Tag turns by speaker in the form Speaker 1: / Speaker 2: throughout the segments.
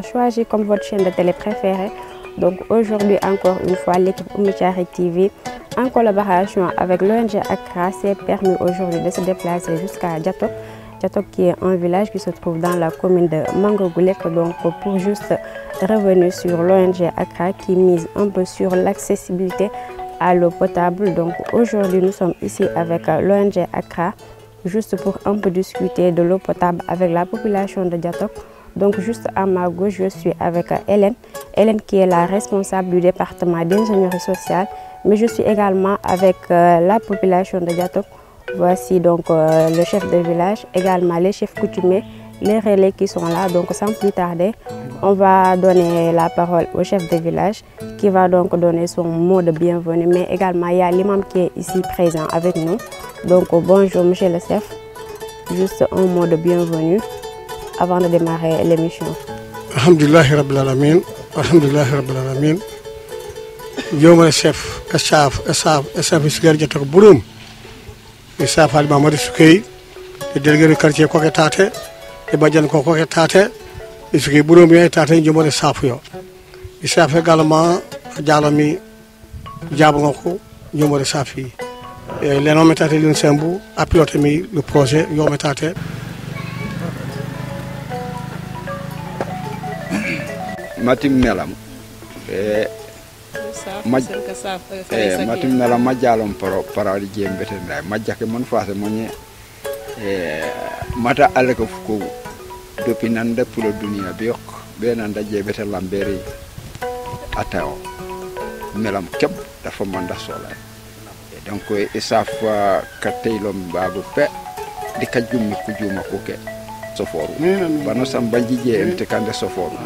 Speaker 1: choisi comme votre chaîne de télé préférée. Donc aujourd'hui encore une fois, l'équipe Oumy Thiaroye TV, en collaboration avec l'ONG Accra, s'est permis aujourd'hui de se déplacer jusqu'à Diatok. Diatok qui est un village qui se trouve dans la commune de Mangagoulek. Donc pour juste revenir sur l'ONG Accra qui mise un peu sur l'accessibilité à l'eau potable. Donc aujourd'hui nous sommes ici avec l'ONG Accra juste pour un peu discuter de l'eau potable avec la population de Diatok. Donc juste à ma gauche, je suis avec Hélène. Hélène qui est la responsable du département d'ingénierie sociale. Mais je suis également avec la population de Diatok. Voici donc le chef de village, également les chefs coutumiers, les relais qui sont là. Donc sans plus tarder, on va donner la parole au chef de village qui va donc donner son mot de bienvenue. Mais également il y a l'imam qui est ici présent avec nous. Donc bonjour monsieur le chef, juste un mot de bienvenue avant de démarrer l'émission.
Speaker 2: Alhamdulillahi Rabbil Alamin, Alhamdulillahi Rabbil Alamin. Yo chef, Esaf Isgar Diatok Bouroum. Esaf Ali Mamadou Soukey, le délégué du quartier Koketate, le Badjan Koketate, et ce qui est Bouroum bien Tate, yo mo Safio. Esaf également Dialami Diabonko, yo mo Safi. Les noms Tate Linsembou a piloté le projet yo Tate.
Speaker 3: Matim Melam. Matim Melam Majalom para di jembete ndai majjake mon faase moñe mata alaka fuko depuis nanda pour dunia bi yok be nanda jebete lamberi atao Melam kep dafa manda sola donc isaf kataylom babu pe di kajum ko juma ko ke soforu bano samba jije ente kande soforu.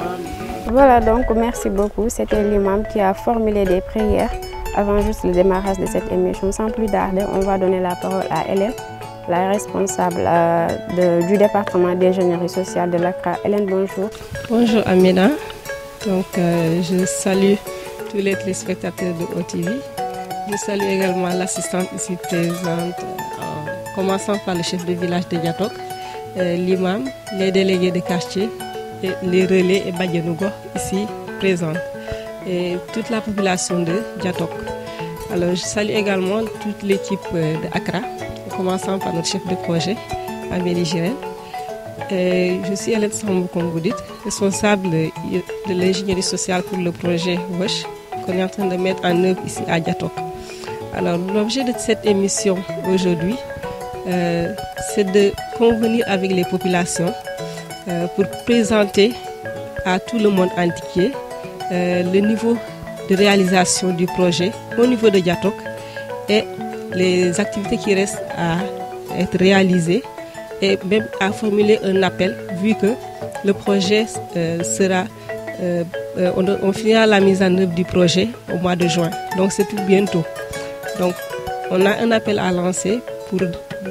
Speaker 1: Voilà, donc merci beaucoup. C'était l'imam qui a formulé des prières avant juste le démarrage de cette émission. Sans plus tarder, on va donner la parole à Hélène, la responsable du département d'ingénierie sociale de l'Accra. Hélène, bonjour.
Speaker 4: Bonjour Amina. Donc je salue tous les téléspectateurs de OTV. Je salue également l'assistante ici présente, en commençant par le chef de village de Diatok, l'imam, les délégués de quartier, et les relais et Badjanougo ici présents et toute la population de Diatok. Alors je salue également toute l'équipe de Accra, en commençant par notre chef de projet, Amélie Girel. Je suis Hélène Sambou, comme vous dites, responsable de l'ingénierie sociale pour le projet WASH qu'on est en train de mettre en œuvre ici à Diatok. Alors l'objet de cette émission aujourd'hui, c'est de convenir avec les populations pour présenter à tout le monde entier le niveau de réalisation du projet au niveau de Diatok et les activités qui restent à être réalisées et même à formuler un appel vu que le projet on finira la mise en œuvre du projet au mois de juin, donc c'est tout bientôt. Donc on a un appel à lancer pour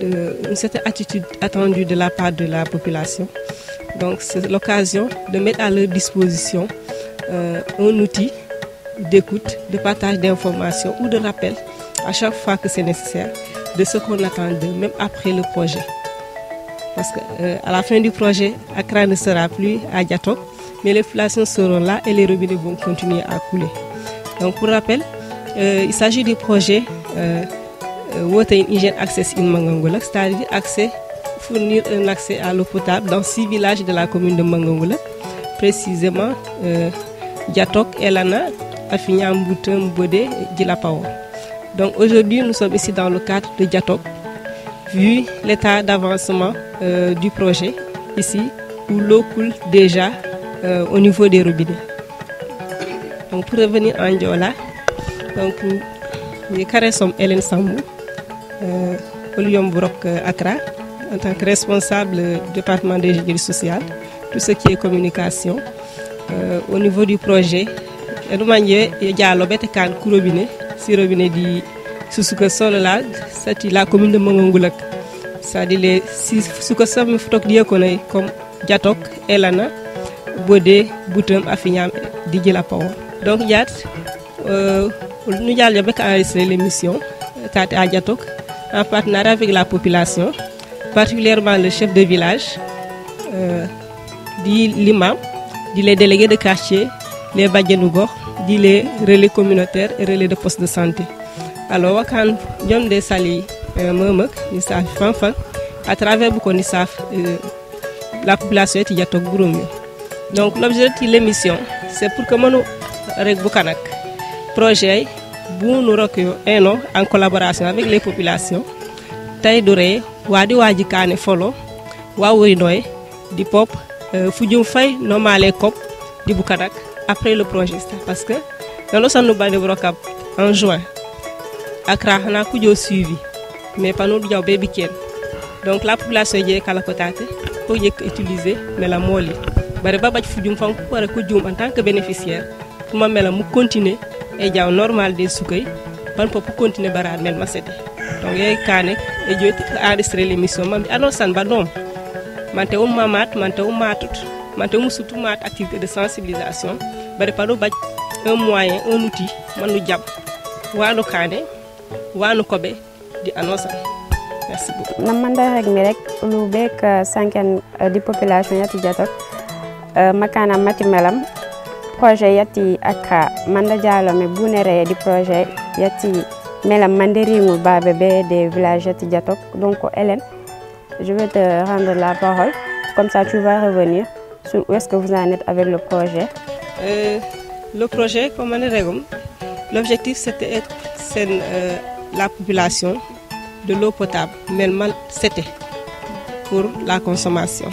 Speaker 4: une certaine attitude attendue de la part de la population. Donc c'est l'occasion de mettre à leur disposition un outil d'écoute, de partage d'informations ou de rappel à chaque fois que c'est nécessaire de ce qu'on attend d'eux, même après le projet. Parce qu'à la fin du projet, Accra ne sera plus à Diatok, mais les populations seront là et les robinets vont continuer à couler. Donc pour rappel, il s'agit du projet Water in Hygiene Access in Mangagoulek, c'est-à-dire fournir un accès à l'eau potable dans 6 villages de la commune de Mangagoulek, précisément Diatok, Elana, Afignam, Boutem, Bodé et Djilapao. Donc aujourd'hui, nous sommes ici dans le cadre de Diatok, vu l'état d'avancement du projet, ici, où l'eau coule déjà au niveau des robinets. Donc pour revenir en Diola, donc nous sommes Hélène Sambou, Olium Bourok Accra, en tant que responsable du département d'ingénierie sociale, tout ce qui est communication. Au niveau du projet, il y a le robinet, si robinet dit Soussouka Sololad, c'est la commune de Mangagoulek. C'est-à-dire les 6 Soussouka comme Diatok, Elana, Bodé, Boutem, Afignam, Djilapao. Donc, nous avons enregistré l'émission à Diatok en partenariat avec la population, particulièrement le chef de village, dit l'imam, les délégués de quartier, les badjanougor, les relais communautaires et relais de poste de santé. Alors, quand John de Sali, à travers beaucoup de la population est yatok Burum. Donc, l'objectif de l'émission, c'est pour que nous avec Bukanak projet nous un an en collaboration avec les populations. Taïdoré, Wadi Wadikane Folo, Wawinoy, di Pop, Fujum Fay, Nomale Cop, di Bukanak, après le projet. Parce que dans le centre de Brokap, en juin, Accra, on a suivi, mais pas nous, baby Ken. Donc la population est Kalakotate pour utiliser la moli. Bare baba Fujum Fang pour en tant que bénéficiaire, pour moi, continuer et il normal des soukay, pour continuer à mel masete. Donc il y a Kane et Dieu a enregistré l'émission. Alors ça ne va pas. Mante mamat, mante matut, mante surtout mat activité de sensibilisation. Bare pas un moyen, un outil, manu jab. Wano Kane, wano Kobe, di annonce. Merci beaucoup.
Speaker 1: Namanda rek mi rek lu bek sanken di population yati jatok makana mati melam projet yati Accra manda dialo me bunere di projet yati melam manderingu babe be des villages yati jatok. Donc Hélène, je vais te rendre la parole, comme ça tu vas revenir sur où est-ce que vous en êtes avec le projet.
Speaker 4: Le projet, comme on est l'objectif c'était la population de l'eau potable, mais c'était pour la consommation.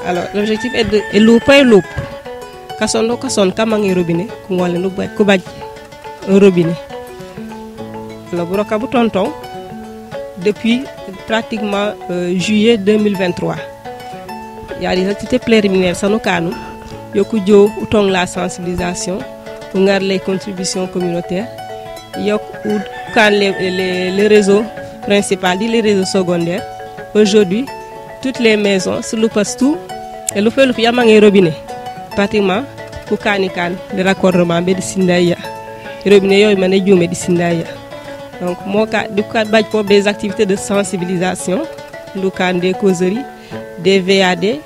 Speaker 4: Alors l'objectif est de louper l'eau. Kassondo kamang robinet, kumwale no kubaj un robinet. Alors Brokabu tonton depuis pratiquement juillet 2023. Il y a des activités préliminaires sans nous. Yokujo outong la sensibilisation, on garde les contributions communautaires. Yok ou quand les réseaux principaux, les réseaux secondaires. Aujourd'hui, toutes les maisons, sur le pastou, et le fait qu'il y a un robinet. Pratiquement, pour le raccordement de Sindaya. Le robinet est de Sindaya. Donc, moi, je des activités de sensibilisation, des causeries, des VAD,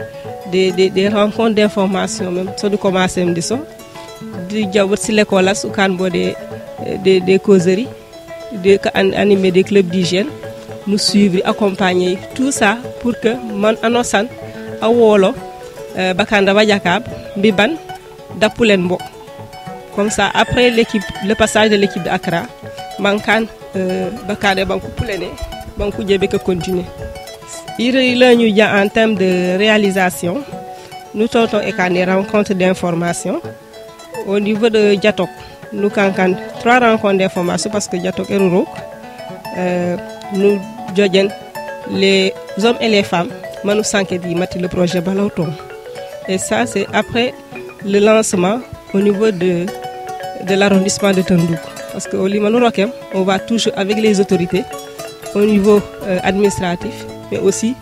Speaker 4: des rencontres d'information, même sur le commencement de ça. L'école, des causeries, animer des clubs d'hygiène, nous suivre, accompagner, tout ça pour que mon annonçant à Wolo, Bakanda Vajakab, Biban, Dapulenbo. Comme ça, après le passage de l'équipe d'Accra, Mankan, Bakade Bankou Poulene, Bankou Djebeke continue. Il y a en termes de réalisation, nous tentons des rencontres d'information. Au niveau de Djatok, nous avons 3 rencontres d'information parce que Djatok est Rourok. Nous avons les hommes et les femmes, nous avons le projet Balauton. Et ça, c'est après le lancement au niveau de l'arrondissement de Tondoukou. Parce qu'au Limano Rokem, on va toujours avec les autorités au niveau administratif, mais aussi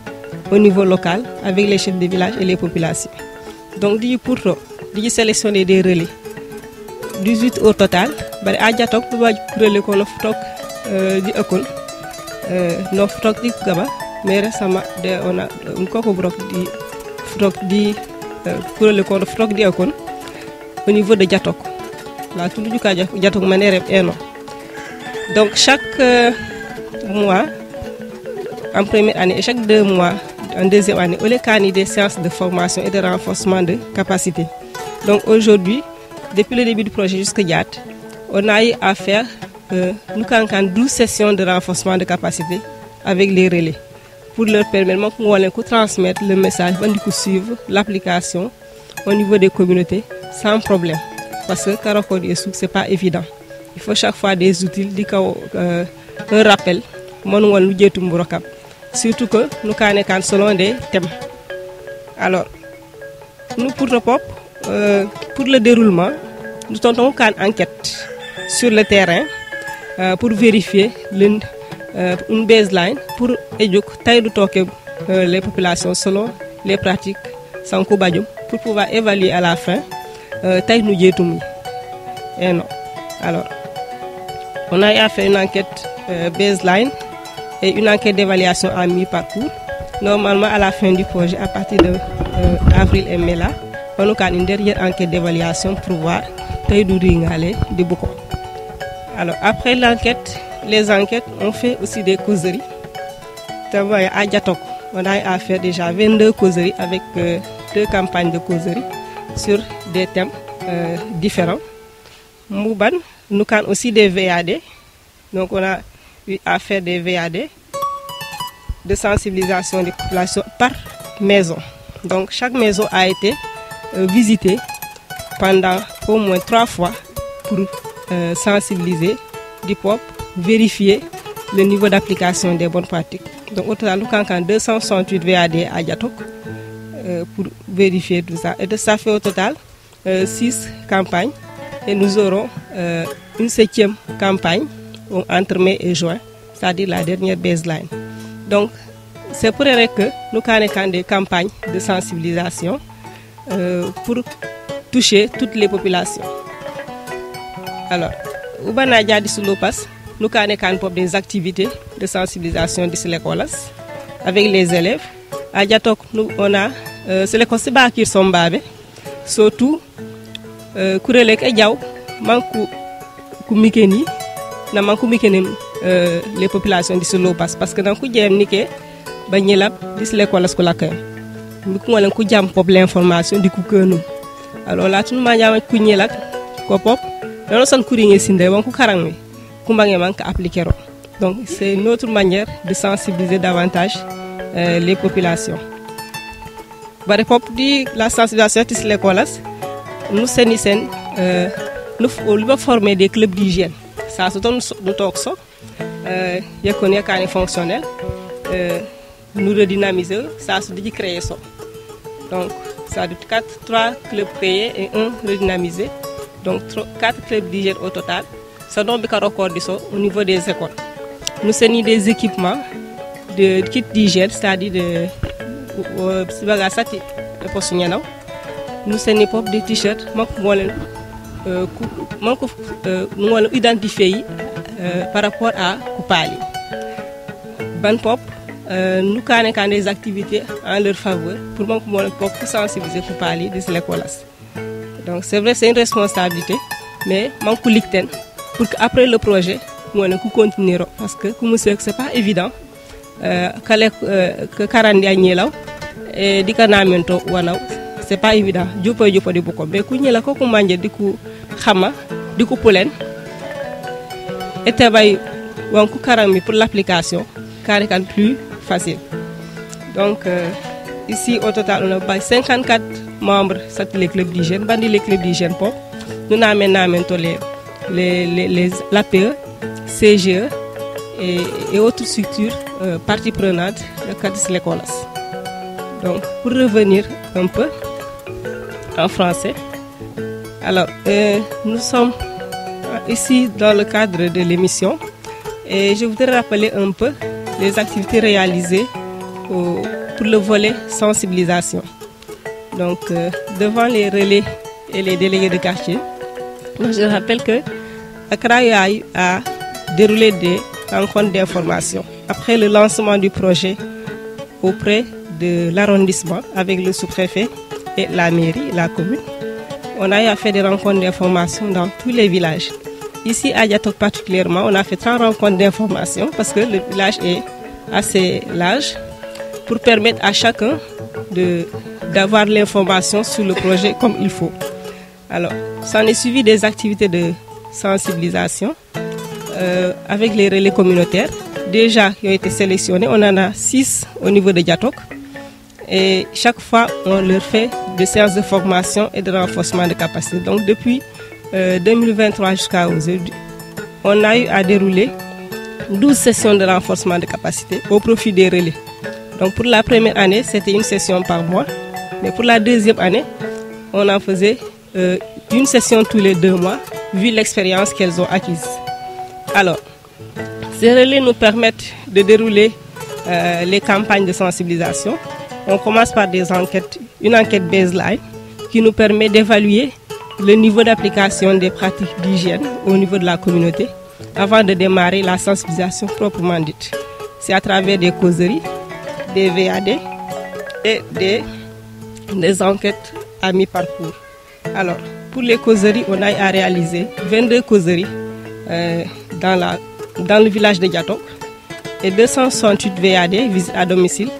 Speaker 4: au niveau local avec les chefs de village et les populations. Donc, pour sélectionner des relais. 18 au total, bari aja tok bu relais ko no tok di ekon no tok di gaba mais récemment de on a ko brok di tok di relais ko no tok di ekon au niveau de Diatok. La tout du ka Diatok manere eno. Donc chaque mois en première année et chaque 2 mois en deuxième année, on a des séances de formation et de renforcement de capacité. Donc aujourd'hui, depuis le début du projet jusqu'à Diat, on a eu à faire 12 sessions de renforcement de capacité avec les relais pour leur permettre de transmettre le message, de suivre l'application au niveau des communautés sans problème. Parce que Karako et Souk, ce n'est pas évident. Il faut chaque fois des outils, un rappel, surtout que nous avons selon des thèmes. Alors, nous pour le pop, pour le déroulement, nous tentons une enquête sur le terrain pour vérifier une baseline pour éduquer les populations selon les pratiques sans Koubadjoum pour pouvoir évaluer à la fin et non. Alors, on a fait une enquête baseline et une enquête d'évaluation à mi-parcours. Normalement, à la fin du projet, à partir de avril et mai là, on a une dernière enquête d'évaluation pour voir de beaucoup. Alors après les enquêtes, on fait aussi des causeries. À Diatok, on a à faire déjà 22 causeries avec 2 campagnes de causeries sur des thèmes différents. Mouban, nous avons aussi des VAD. Donc on a eu à faire des VAD de sensibilisation des populations par maison. Donc chaque maison a été visitée pendant au moins 3 fois pour sensibiliser du peuple, vérifier le niveau d'application des bonnes pratiques. Donc au total, nous avons 268 VAD à Diatok pour vérifier tout ça. Et ça fait au total 6 campagnes. Et nous aurons une 7e campagne entre mai et juin, c'est-à-dire la dernière baseline. Donc c'est pour dire que nous avons des campagnes de sensibilisation pour toucher toutes les populations. Alors, au Banadia de Soulopas, nous avons des activités de sensibilisation de l'école avec les élèves. À Diatok, on a c'est l'école qui sont babé, surtout Kurelek et Diaw, manku kumikeni, na manku mikeni les populations de Soulopas parce que dans le cas de Banyelab, de l'école scolaire, nous avons l'information du coup que nous. Alors là, tout le monde a connu la copop. Nous sommes courriers sindé, on coucarang, appliquer. Donc c'est une autre manière de sensibiliser davantage les populations. Par rapport à la sensibilisation de l'école, nous nous former des clubs d'hygiène. Ça se donne nous toxo. Il y a qu'on est fonctionnel. Nous redynamiser, ça se dit créer ça. Donc ça a 3 clubs créés et 1 redynamisé. Donc 4 clubs d'hygiène au total. Ça donne un record au niveau des écoles. Nous avons des équipements de kits d'hygiène, c'est-à-dire de nous avons des t-shirts, nous avons identifié par rapport à Koupali. Ban pop, nous avons des activités en leur faveur pour sensibiliser Koupali de l'école. Donc c'est vrai, c'est une responsabilité, mais manque licten pour qu'après le projet, nous continuerons parce que comme c'est pas évident que 40 années là et dikanamento wanaw c'est pas évident jopo de beaucoup mais ku ñela ko ko manje diku xama diku pulen et travail wanku karami pour l'application car est plus facile. Donc ici au total on a 54 membres de les clubs d'hygiène, bandi les clubs d'hygiène pop. Nous avons les l'APE, CGE et autres structures parties prenantes de l'école. Donc pour revenir un peu en français, alors nous sommes ici dans le cadre de l'émission et je voudrais rappeler un peu les activités réalisées pour le volet sensibilisation. Donc, devant les relais et les délégués de quartier, je rappelle que Accra a déroulé des rencontres d'information. Après le lancement du projet auprès de l'arrondissement avec le sous-préfet et la mairie, la commune, on a eu à faire des rencontres d'information dans tous les villages. Ici, à Diatok particulièrement, on a fait 3 rencontres d'information parce que le village est assez large pour permettre à chacun d'avoir l'information sur le projet comme il faut. Alors, ça en est suivi des activités de sensibilisation avec les relais communautaires, déjà qui ont été sélectionnés. On en a 6 au niveau de Diatok. Et chaque fois, on leur fait des séances de formation et de renforcement de capacité. Donc, depuis 2023 jusqu'à aujourd'hui, on a eu à dérouler 12 sessions de renforcement de capacité au profit des relais. Donc pour la première année, c'était une session par mois. Mais pour la deuxième année, on en faisait une session tous les 2 mois, vu l'expérience qu'elles ont acquise. Alors, ces relais nous permettent de dérouler les campagnes de sensibilisation. On commence par une enquête baseline qui nous permet d'évaluer le niveau d'application des pratiques d'hygiène au niveau de la communauté avant de démarrer la sensibilisation proprement dite. C'est à travers des causeries, des VAD et des enquêtes à mi-parcours. Alors, pour les causeries, on a à réaliser 22 causeries dans le village de Diatok et 268 VAD, visites à domicile,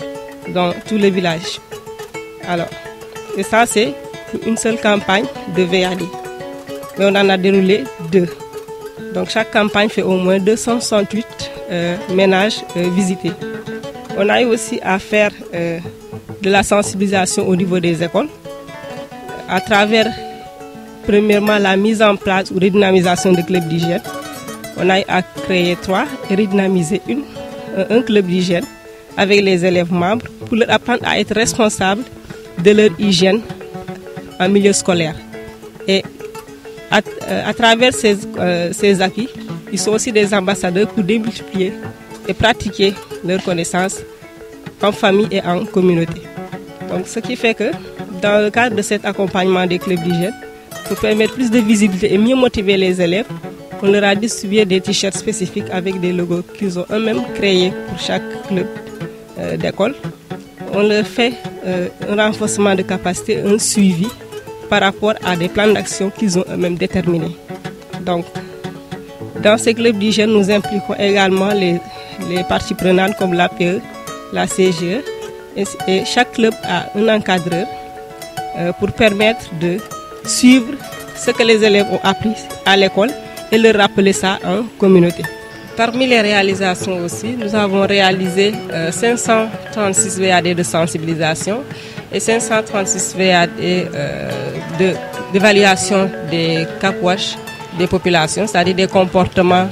Speaker 4: dans tout le village. Alors, et ça c'est une seule campagne de VAD. Mais on en a déroulé 2. Donc chaque campagne fait au moins 268 ménages visités. On a eu aussi à faire de la sensibilisation au niveau des écoles à travers premièrement la mise en place ou redynamisation de clubs d'hygiène. On a eu à créer 3 et redynamiser un club d'hygiène avec les élèves membres pour leur apprendre à être responsables de leur hygiène en milieu scolaire. Et à travers ces acquis, ils sont aussi des ambassadeurs pour démultiplier et pratiquer leurs connaissances en famille et en communauté. Donc, ce qui fait que dans le cadre de cet accompagnement des clubs d'hygiène, pour permettre plus de visibilité et mieux motiver les élèves, on leur a distribué des t-shirts spécifiques avec des logos qu'ils ont eux-mêmes créés pour chaque club d'école. On leur fait un renforcement de capacité, un suivi par rapport à des plans d'action qu'ils ont eux-mêmes déterminés. Donc, dans ces clubs d'hygiène, nous impliquons également les parties prenantes comme l'APE, la CGE, et chaque club a un encadreur pour permettre de suivre ce que les élèves ont appris à l'école et leur rappeler ça en communauté. Parmi les réalisations aussi, nous avons réalisé 536 VAD de sensibilisation et 536 VAD d'évaluation des CAPWASH des populations, c'est-à-dire des comportements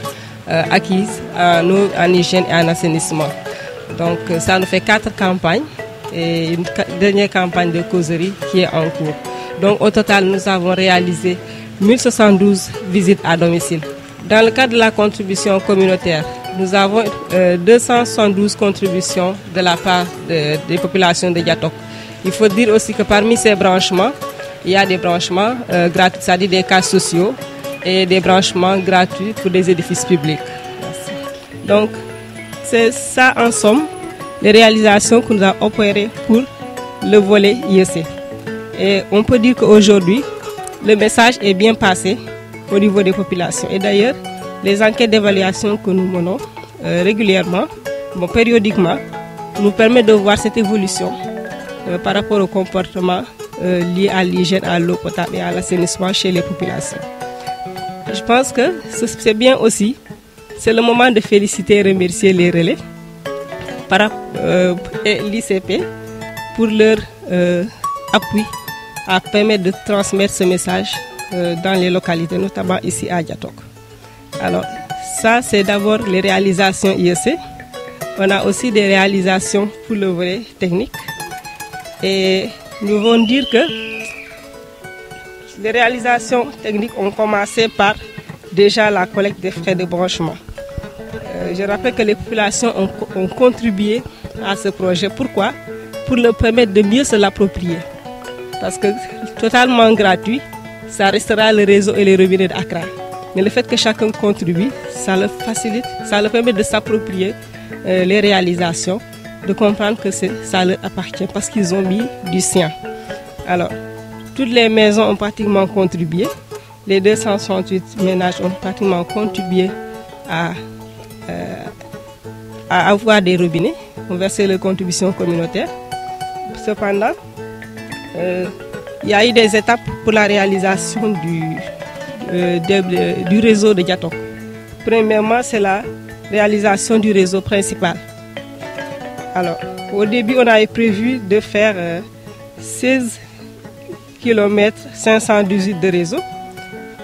Speaker 4: acquis en hygiène et en assainissement. Donc ça nous fait 4 campagnes et une dernière campagne de causerie qui est en cours. Donc au total, nous avons réalisé 1072 visites à domicile. Dans le cadre de la contribution communautaire, nous avons 272 contributions de la part des populations de Diatok. Il faut dire aussi que parmi ces branchements, il y a des branchements gratuits, c'est-à-dire des cas sociaux, et des branchements gratuits pour des édifices publics. Merci. Donc, c'est ça en somme, les réalisations que nous avons opérées pour le volet IEC. Et on peut dire qu'aujourd'hui, le message est bien passé au niveau des populations. Et d'ailleurs, les enquêtes d'évaluation que nous menons régulièrement, périodiquement, nous permettent de voir cette évolution par rapport au comportement lié à l'hygiène, à l'eau potable et à l'assainissement chez les populations. Je pense que c'est bien aussi, c'est le moment de féliciter et remercier les relais et l'ICP pour leur appui à permettre de transmettre ce message dans les localités, notamment ici à Diatok. Alors, ça, c'est d'abord les réalisations IEC. On a aussi des réalisations pour le volet technique. Et nous voulons dire que les réalisations techniques ont commencé par déjà la collecte des frais de branchement. Je rappelle que les populations ont contribué à ce projet. Pourquoi? Pour leur permettre de mieux se l'approprier. Parce que totalement gratuit, ça restera le réseau et les robinets d'Accra. Mais le fait que chacun contribue, ça le facilite, ça leur permet de s'approprier les réalisations, de comprendre que ça leur appartient parce qu'ils ont mis du sien. Alors, toutes les maisons ont pratiquement contribué. Les 268 ménages ont pratiquement contribué à avoir des robinets, ont versé leurs contributions communautaires. Cependant, il y a eu des étapes pour la réalisation du réseau de Diatok. Premièrement, c'est la réalisation du réseau principal. Alors, au début, on avait prévu de faire 16 km 518 de réseau,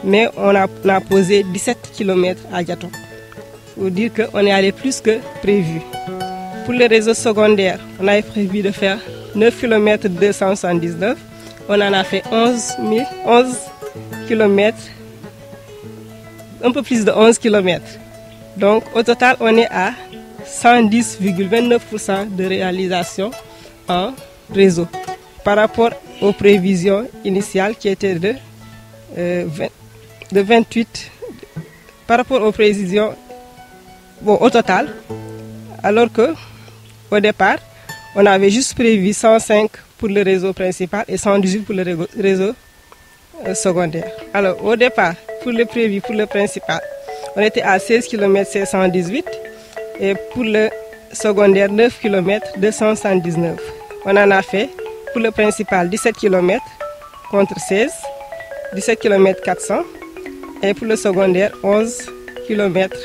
Speaker 4: mais on a posé 17 km à Diatok. Il faut dire qu'on est allé plus que prévu. Pour le réseau secondaire, on avait prévu de faire 9 km 279. On en a fait 11 km, un peu plus de 11 km. Donc au total, on est à 110,29% de réalisation en réseau par rapport aux prévisions initiales qui étaient de 28, par rapport aux prévisions au total, alors qu'au départ, on avait juste prévu 105 pour le réseau principal et 118 pour le réseau secondaire. Alors au départ, pour le prévu, pour le principal, on était à 16 km 718 et pour le secondaire 9 km 279. On en a fait pour le principal 17 km contre 16, 17 km 400 et pour le secondaire 11 km,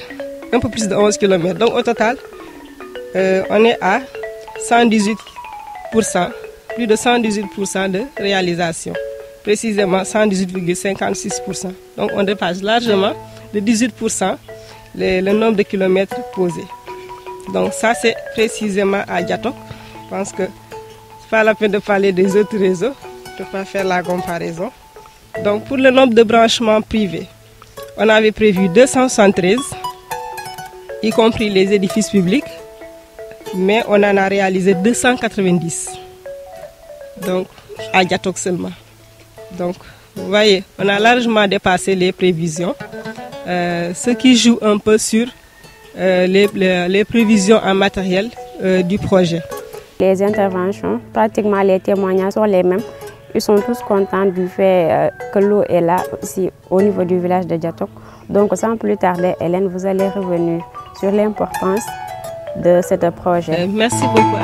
Speaker 4: un peu plus de 11 km. Donc au total, on est à 118%, plus de 118% de réalisation, précisément 118,56%. Donc on dépasse largement de 18% le nombre de kilomètres posés. Donc ça c'est précisément à Diatok. Je pense que c'est pas la peine de parler des autres réseaux, je ne peux pas faire la comparaison. Donc pour le nombre de branchements privés, on avait prévu 273, y compris les édifices publics, mais on en a réalisé 290. Donc à Diatok seulement. Donc vous voyez, on a largement dépassé les prévisions, ce qui joue un peu sur les prévisions en matériel du projet.
Speaker 1: Les interventions, pratiquement les témoignages sont les mêmes. Ils sont tous contents du fait que l'eau est là aussi au niveau du village de Diatok. Donc sans plus tarder, Hélène, vous allez revenir sur l'importance de ce projet.
Speaker 4: Merci beaucoup.